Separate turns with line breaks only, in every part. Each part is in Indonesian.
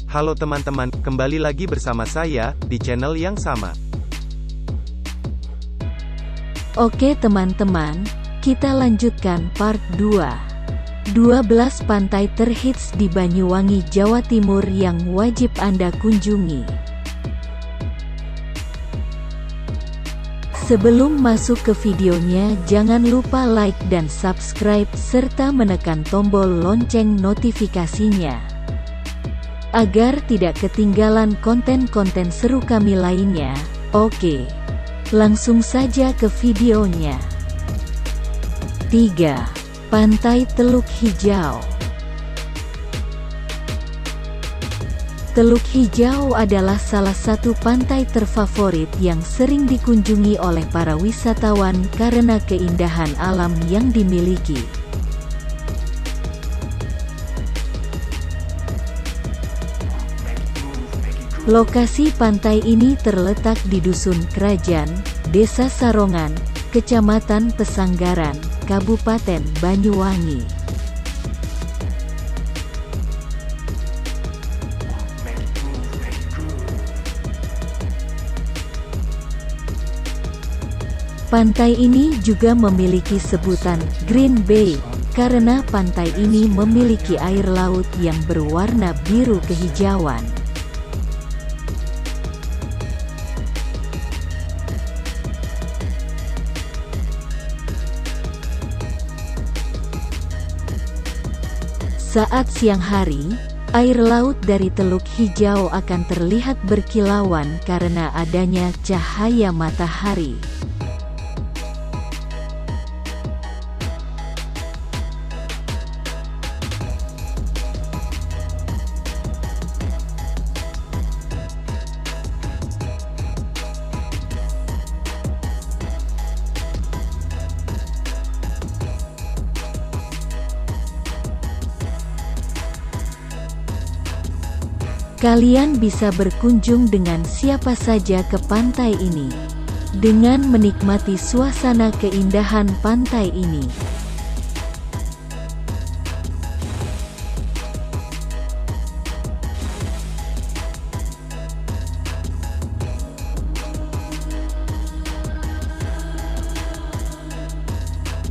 Halo teman-teman, kembali lagi bersama saya, di channel yang sama.
Oke teman-teman, kita lanjutkan part 2. 12 pantai terhits di Banyuwangi, Jawa Timur yang wajib Anda kunjungi. Sebelum masuk ke videonya, jangan lupa like dan subscribe, serta menekan tombol lonceng notifikasinya, agar tidak ketinggalan konten-konten seru kami lainnya. Oke, langsung saja ke videonya. 3. Pantai Teluk Hijau. Teluk Hijau adalah salah satu pantai terfavorit yang sering dikunjungi oleh para wisatawan karena keindahan alam yang dimiliki. Lokasi pantai ini terletak di Dusun Kerajaan, Desa Sarongan, Kecamatan Pesanggaran, Kabupaten Banyuwangi. Pantai ini juga memiliki sebutan Green Bay, karena pantai ini memiliki air laut yang berwarna biru kehijauan. Saat siang hari, air laut dari Teluk Hijau akan terlihat berkilauan karena adanya cahaya matahari. Kalian bisa berkunjung dengan siapa saja ke pantai ini, dengan menikmati suasana keindahan pantai ini.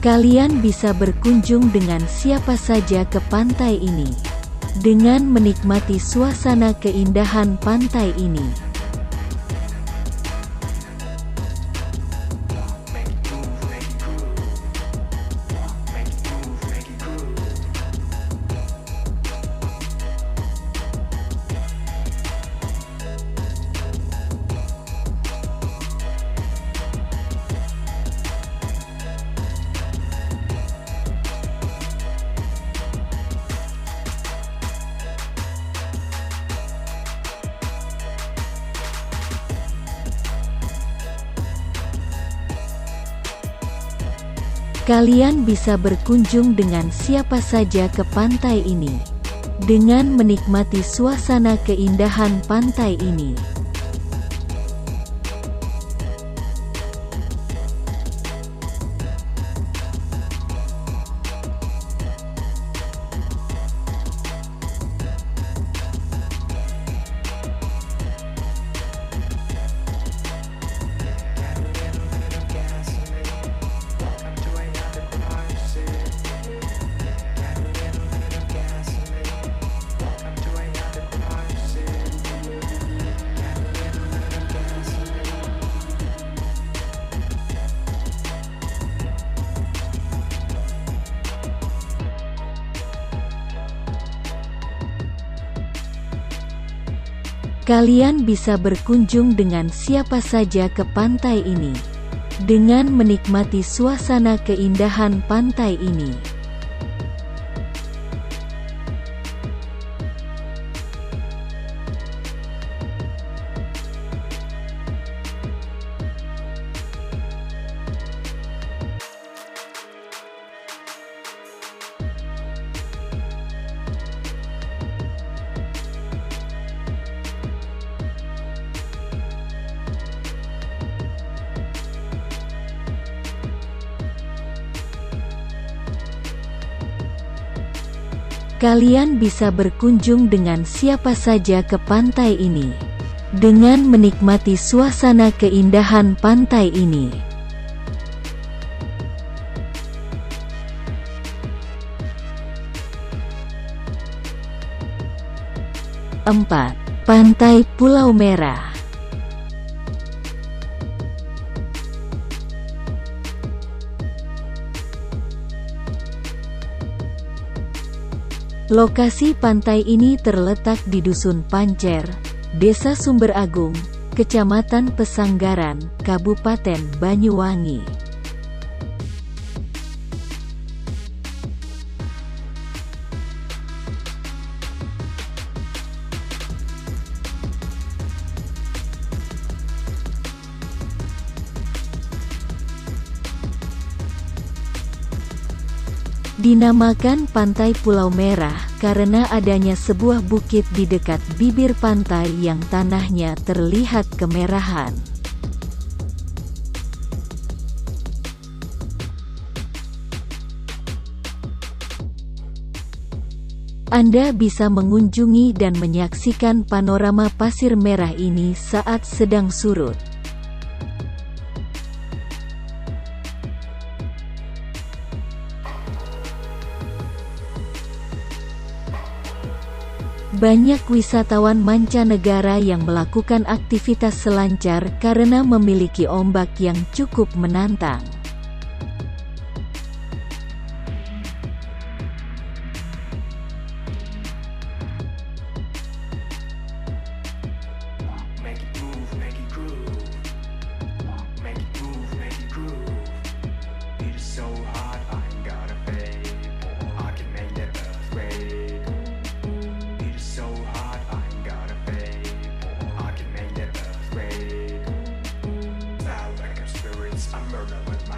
Kalian bisa berkunjung dengan siapa saja ke pantai ini, dengan menikmati suasana keindahan pantai ini. Kalian bisa berkunjung dengan siapa saja ke pantai ini, dengan menikmati suasana keindahan pantai ini. Kalian bisa berkunjung dengan siapa saja ke pantai ini, dengan menikmati suasana keindahan pantai ini. Kalian bisa berkunjung dengan siapa saja ke pantai ini, dengan menikmati suasana keindahan pantai ini. 4. Pantai Pulau Merah. Lokasi pantai ini terletak di Dusun Pancer, Desa Sumber Agung, Kecamatan Pesanggaran, Kabupaten Banyuwangi. Dinamakan Pantai Pulau Merah karena adanya sebuah bukit di dekat bibir pantai yang tanahnya terlihat kemerahan. Anda bisa mengunjungi dan menyaksikan panorama pasir merah ini saat sedang surut. Banyak wisatawan mancanegara yang melakukan aktivitas selancar karena memiliki ombak yang cukup menantang.
I murder with my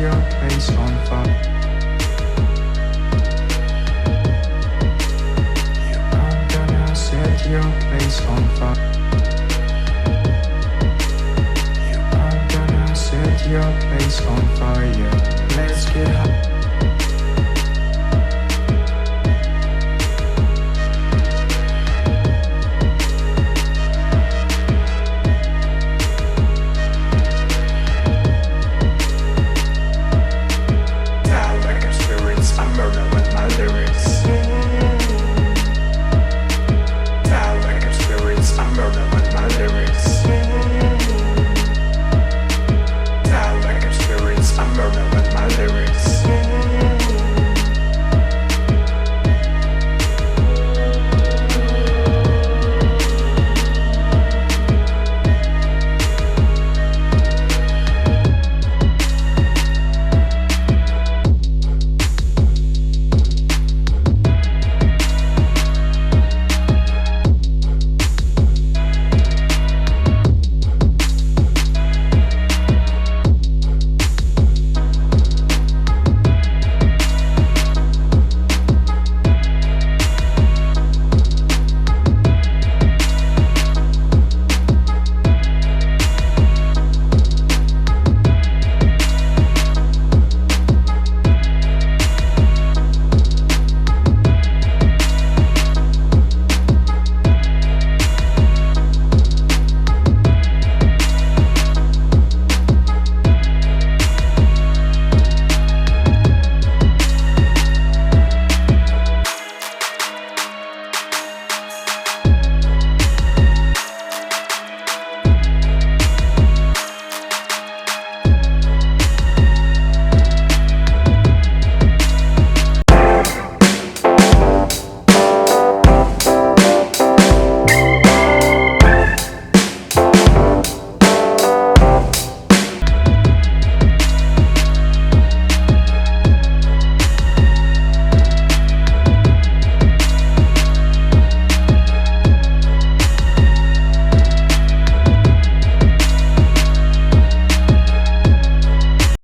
your place on fire. I'm gonna set your place on fire. I'm gonna set your place on fire. Let's get high.